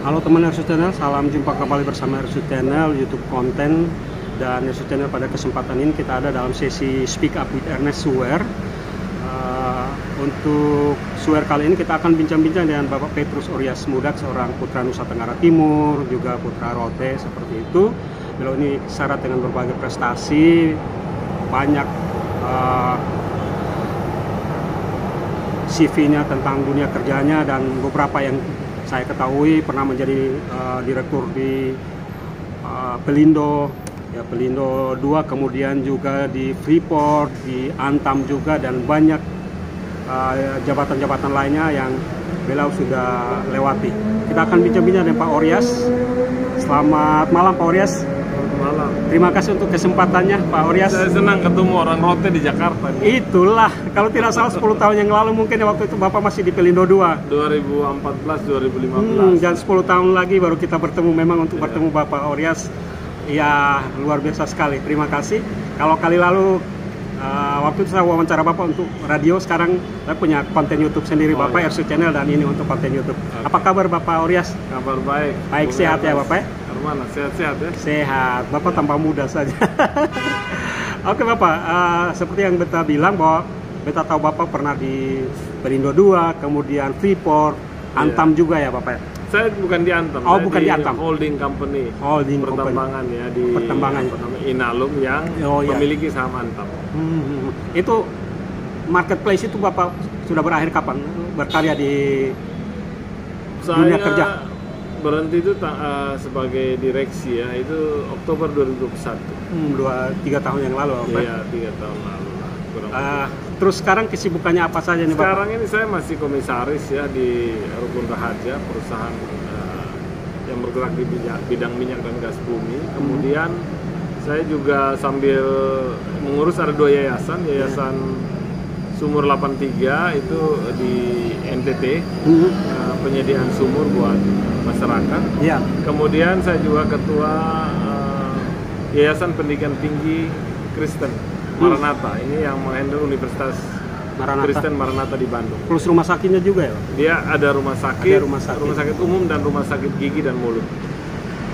Halo teman RSU Channel, salam jumpa kembali bersama RSU Channel YouTube konten. Dan RSU Channel pada kesempatan ini kita ada dalam sesi Speak Up with Ernest Suwer. Untuk Suwer kali ini kita akan bincang-bincang dengan Bapak Petrus Oryas Mudak, seorang putra Nusa Tenggara Timur, juga putra Rote seperti itu. Beliau ini syarat dengan berbagai prestasi, banyak CV-nya tentang dunia kerjanya, dan beberapa yang saya ketahui pernah menjadi direktur di Pelindo, ya Pelindo 2, kemudian juga di Freeport, di Antam juga, dan banyak jabatan-jabatan lainnya yang beliau sudah lewati. Kita akan bincang-bincang dengan Pak Oryas. Selamat malam Pak Oryas. Malam. Terima kasih untuk kesempatannya Pak Oryas. Saya senang ketemu orang Rote di Jakarta. Itulah, kalau tidak salah 10 tahun yang lalu mungkin waktu itu Bapak masih di Pelindo 2. 2014, 2015. Dan 10 tahun lagi baru kita bertemu. Memang untuk bertemu Bapak Oryas, ya luar biasa sekali. Terima kasih. Kalau kali lalu waktu itu saya wawancara Bapak untuk radio, sekarang saya punya konten YouTube sendiri Bapak, RSU Channel, dan ini untuk konten YouTube. Apa kabar Bapak Oryas? Kabar baik. Baik, sehat ya Bapak? Mana? Sehat-sehat ya? Sehat. Bapak tambah muda saja. Oke Bapak, seperti yang Beta bilang bahwa Beta tahu Bapak pernah di Pelindo 2, kemudian Freeport, Antam juga ya Bapak? Saya bukan di Antam. Oh, bukan di Antam. Holding company. Holding pertambangan company. Ya di Pertambangan. Inalum yang memiliki saham Antam. Itu marketplace itu Bapak sudah berakhir kapan berkarya di dunia kerja? Berhenti itu sebagai direksi ya, itu Oktober 2021. 3 tahun yang lalu Bapak? Iya, 3 tahun lalu. Terus sekarang kesibukannya apa saja nih Bapak? Sekarang ini saya masih komisaris ya di Rukun Raharja, perusahaan yang bergerak di bidang minyak dan gas bumi. Kemudian saya juga sambil mengurus ada 2 yayasan, Yayasan Sumur 83 itu di NTT, penyediaan sumur buat masyarakat. Ya. Kemudian saya juga ketua Yayasan Pendidikan Tinggi Kristen Maranatha, ini yang menghandle Universitas Kristen Maranatha di Bandung. Plus rumah sakitnya juga ya? Dia ada rumah sakit umum dan rumah sakit gigi dan mulut.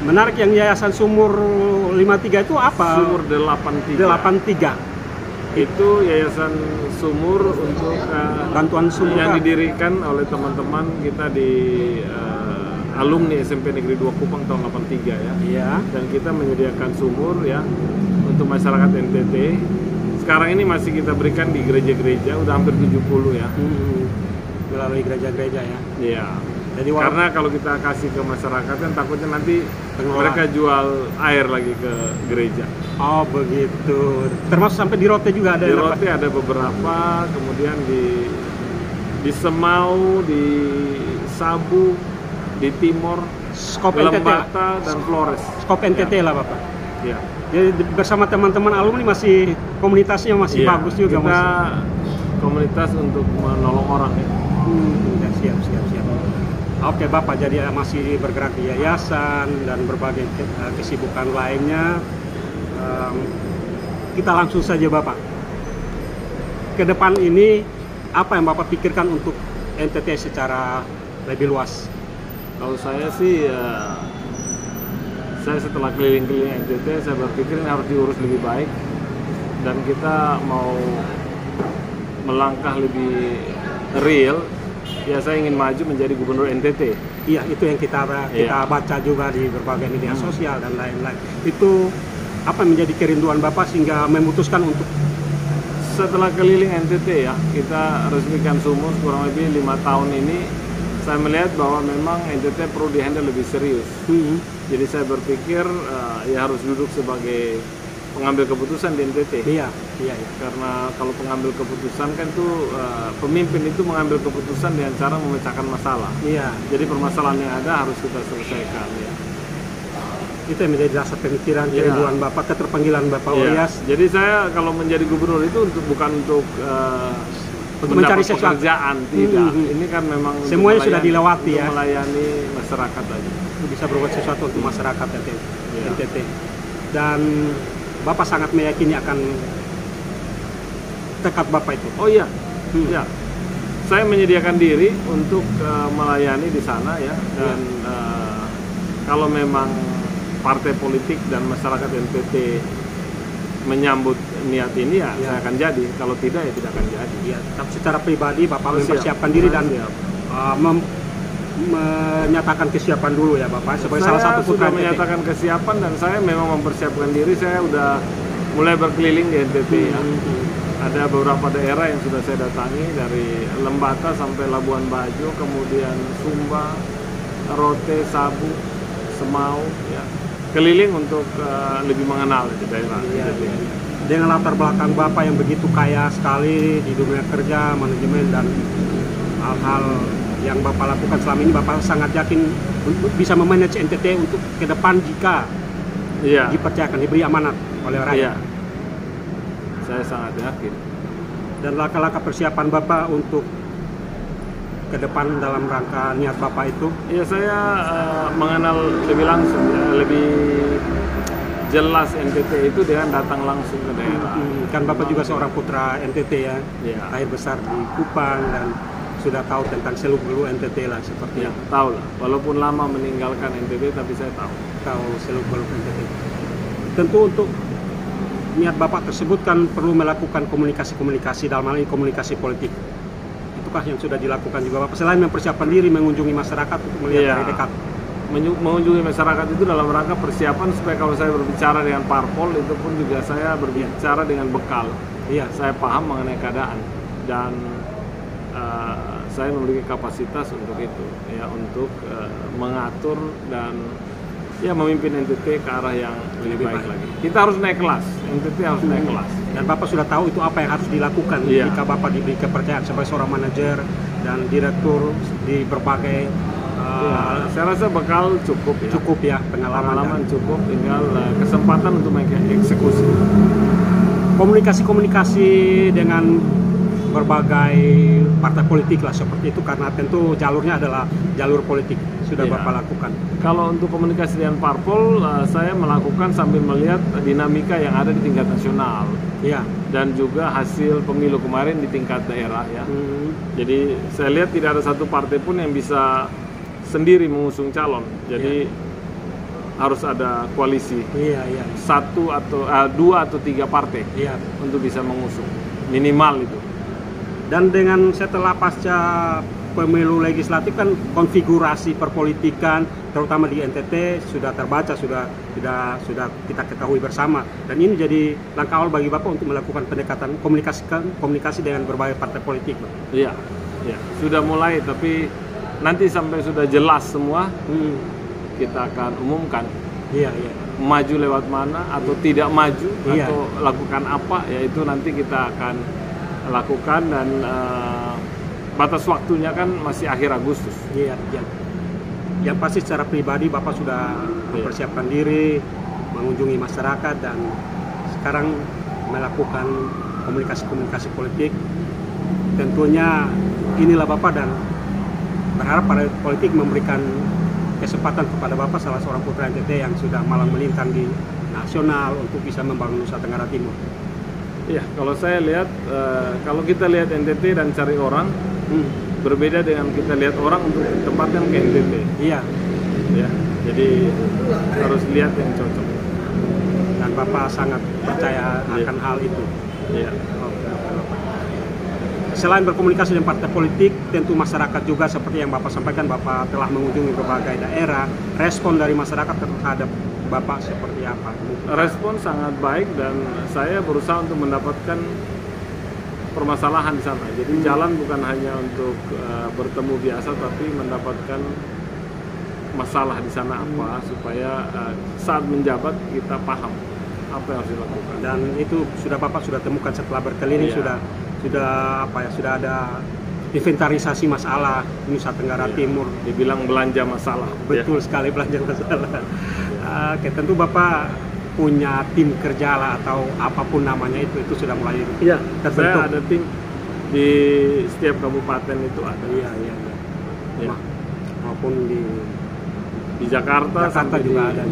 Menarik, yang Yayasan Sumur 53 itu apa? Sumur 83. 83. Itu yayasan sumur untuk bantuan sumur yang didirikan oleh teman-teman kita di alumni SMP Negeri 2 Kupang tahun 83 ya. Iya. Dan kita menyediakan sumur ya untuk masyarakat NTT. Sekarang ini masih kita berikan di gereja-gereja, udah hampir 70 ya. Melalui gereja-gereja ya. Iya. Jadi karena kalau kita kasih ke masyarakat kan takutnya nanti mereka jual air lagi ke gereja. Oh begitu. Termasuk sampai di Rote juga ada? Di Rote ada beberapa, kemudian di Semau, di Sabu, di Timor, Lembata, dan Flores. Skop NTT lah Bapak? Iya. Jadi bersama teman-teman alumni masih komunitasnya masih bagus juga? Kita komunitas untuk menolong orang ya. Siap. Oke Bapak, jadi masih bergerak di yayasan dan berbagai kesibukan lainnya. Kita langsung saja Bapak. Ke depan ini apa yang Bapak pikirkan untuk NTT secara lebih luas? Kalau saya sih saya setelah keliling-keliling NTT, saya berpikir ini harus diurus lebih baik, dan kita mau melangkah lebih real. Ya, saya ingin maju menjadi gubernur NTT. Iya, itu yang kita baca juga di berbagai media sosial dan lain-lain. Itu apa menjadi kerinduan Bapak sehingga memutuskan untuk setelah keliling NTT ya, kita resmikan sumur kurang lebih 5 tahun ini, saya melihat bahwa memang NTT perlu dihandle lebih serius. Jadi saya berpikir ya harus duduk sebagai pengambil keputusan di NTT. Iya. Karena kalau pengambil keputusan kan itu pemimpin itu mengambil keputusan dengan cara memecahkan masalah. Iya. Jadi permasalahan yang ada harus kita selesaikan. Ya. Itu yang menjadi dasar pemikiran kerinduan Bapak, keterpanggilan Bapak Oryas. Jadi saya kalau menjadi gubernur itu bukan untuk mencari pekerjaan, tidak. Ini kan memang semuanya sudah dilewati ya. Melayani masyarakat aja. Bisa berbuat sesuatu untuk masyarakat NTT. Dan Bapak sangat meyakini akan tekad Bapak itu. Oh iya, ya. Saya menyediakan diri untuk melayani di sana ya, dan kalau memang partai politik dan masyarakat NTT menyambut niat ini ya, saya akan jadi. Kalau tidak ya tidak akan jadi. Ya, tapi secara pribadi Bapak mempersiapkan diri dan menyatakan kesiapan dulu ya Bapak sebagai salah satu putra sudah menyatakan kesiapan dan saya memang mempersiapkan diri. Saya udah mulai berkeliling di NTT ya. Ada beberapa daerah yang sudah saya datangi dari Lembata sampai Labuan Bajo, kemudian Sumba, Rote, Sabu, Semau ya. Keliling untuk lebih mengenal di daerah. Ya. Dengan latar belakang Bapak yang begitu kaya sekali di dunia kerja, manajemen dan hal-hal yang Bapak lakukan selama ini, Bapak sangat yakin bisa memanage NTT untuk ke depan jika dipercayakan, diberi amanat oleh rakyat. Saya sangat yakin. Dan langkah-langkah persiapan Bapak untuk ke depan dalam rangka niat Bapak itu? Ya, saya mengenal lebih langsung, lebih jelas NTT itu dengan datang langsung ke daerah. Kan Bapak juga seorang putra NTT ya, lahir besar di Kupang dan sudah tahu tentang seluk-beluk NTT lah seperti ya. Tahu lah, walaupun lama meninggalkan NTT tapi saya tahu seluk-beluk NTT. Tentu untuk niat Bapak tersebut kan perlu melakukan komunikasi dalam hal ini komunikasi politik. Itukah yang sudah dilakukan juga Bapak selain mempersiapkan diri mengunjungi masyarakat untuk melihat dari dekat? Mengunjungi masyarakat itu dalam rangka persiapan supaya kalau saya berbicara dengan parpol itu pun juga saya berbicara dengan bekal. Saya paham mengenai keadaan dan saya memiliki kapasitas untuk itu ya, untuk mengatur dan memimpin NTT ke arah yang lebih baik lagi. Kita harus naik kelas, NTT harus naik kelas. Dan Bapak sudah tahu itu apa yang harus dilakukan jika Bapak diberi kepercayaan sebagai seorang manajer dan direktur di berbagai saya rasa bekal cukup ya. Cukup ya, pengalaman cukup, tinggal kesempatan untuk mengeksekusi. Komunikasi dengan berbagai partai politik lah seperti itu karena tentu jalurnya adalah jalur politik sudah Bapak lakukan. Kalau untuk komunikasi dengan parpol saya melakukan sambil melihat dinamika yang ada di tingkat nasional dan juga hasil pemilu kemarin di tingkat daerah ya. Jadi saya lihat tidak ada satu partai pun yang bisa sendiri mengusung calon. Jadi harus ada koalisi. Satu atau dua atau tiga partai untuk bisa mengusung minimal itu. Dan dengan setelah pasca pemilu legislatif kan konfigurasi perpolitikan terutama di NTT sudah terbaca, sudah kita ketahui bersama dan ini jadi langkah awal bagi Bapak untuk melakukan pendekatan komunikasi dengan berbagai partai politik. Iya, sudah mulai tapi nanti sampai sudah jelas semua kita akan umumkan. Maju lewat mana atau tidak maju atau lakukan apa ya itu nanti kita akan lakukan dan batas waktunya kan masih akhir Agustus. Yang pasti secara pribadi Bapak sudah mempersiapkan diri mengunjungi masyarakat dan sekarang melakukan komunikasi politik. Tentunya inilah Bapak dan berharap para politik memberikan kesempatan kepada Bapak salah seorang putra NTT yang sudah malang melintang di nasional untuk bisa membangun Nusa Tenggara Timur. Iya, kalau saya lihat, kalau kita lihat NTT dan cari orang, berbeda dengan kita lihat orang untuk tempatkan ke NTT. Jadi harus lihat yang cocok. Dan Bapak sangat percaya akan hal itu. Selain berkomunikasi dengan partai politik, tentu masyarakat juga seperti yang Bapak sampaikan, Bapak telah mengunjungi berbagai daerah. Respon dari masyarakat terhadap Bapak seperti apa? Respon sangat baik dan saya berusaha untuk mendapatkan permasalahan di sana. Jadi jalan bukan hanya untuk bertemu biasa, tapi mendapatkan masalah di sana apa supaya saat menjabat kita paham apa yang harus dilakukan. Dan itu sudah Bapak sudah temukan setelah berkeliling sudah ada inventarisasi masalah Nusa Tenggara Timur. Dibilang belanja masalah. Betul sekali, belanja masalah. Tentu Bapak punya tim kerja lah atau apapun namanya itu sudah mulai terbentuk. Saya ada tim di setiap kabupaten itu ada. Maupun di Jakarta juga ada.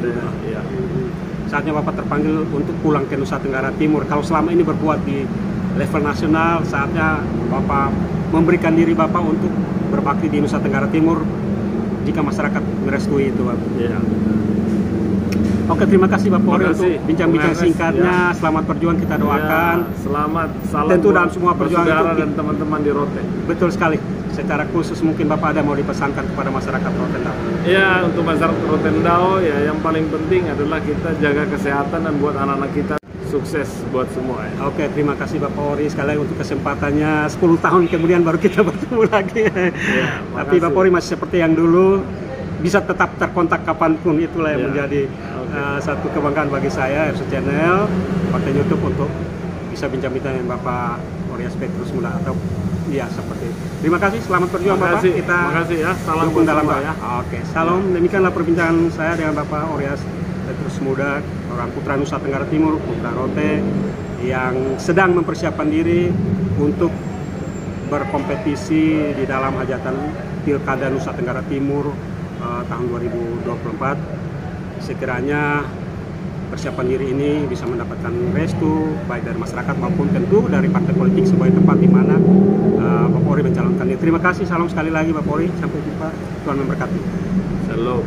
Saatnya Bapak terpanggil untuk pulang ke Nusa Tenggara Timur. Kalau selama ini berbuat di level nasional, saatnya Bapak memberikan diri Bapak untuk berbakti di Nusa Tenggara Timur jika masyarakat merestui itu, Bapak. Ya. Oke, terima kasih Bapak Ori untuk kasih. bincang-bincang singkatnya. Selamat perjuangan, kita doakan. Ya, selamat, salam Tentu buat dalam semua perjuangan saudara itu. dan teman-teman di Rote. Betul sekali. Secara khusus mungkin Bapak ada mau dipesankan kepada masyarakat Rotendao. Ya, untuk masyarakat Rotendao ya yang paling penting adalah kita jaga kesehatan dan buat anak-anak kita sukses buat semua ya. Oke, terima kasih Bapak Ori sekali lagi untuk kesempatannya. 10 tahun kemudian baru kita bertemu lagi. Ya, Tapi Bapak Ori masih seperti yang dulu, bisa tetap terkontak kapanpun, itulah yang Ya. menjadi satu kebanggaan bagi saya, RC Channel, konten YouTube untuk bisa bincang-bincang dengan Bapak Orias Petrus Muda atau ya seperti itu. Terima kasih, selamat berjuang Bapak. Kita makasih ya, salam dukung buat dalam semua ya. ya. Oke, salam. Demikianlah perbincangan saya dengan Bapak Orias Petrus Muda, orang putra Nusa Tenggara Timur, putra Rote, yang sedang mempersiapkan diri untuk berkompetisi di dalam hajatan Pilkada Nusa Tenggara Timur tahun 2024. Sekiranya persiapan diri ini bisa mendapatkan restu baik dari masyarakat maupun tentu dari partai politik sebagai tempat di mana Bapak Ori mencalonkan diri. Terima kasih, salam sekali lagi Bapak Ori, sampai jumpa, Tuhan memberkati. Shalom.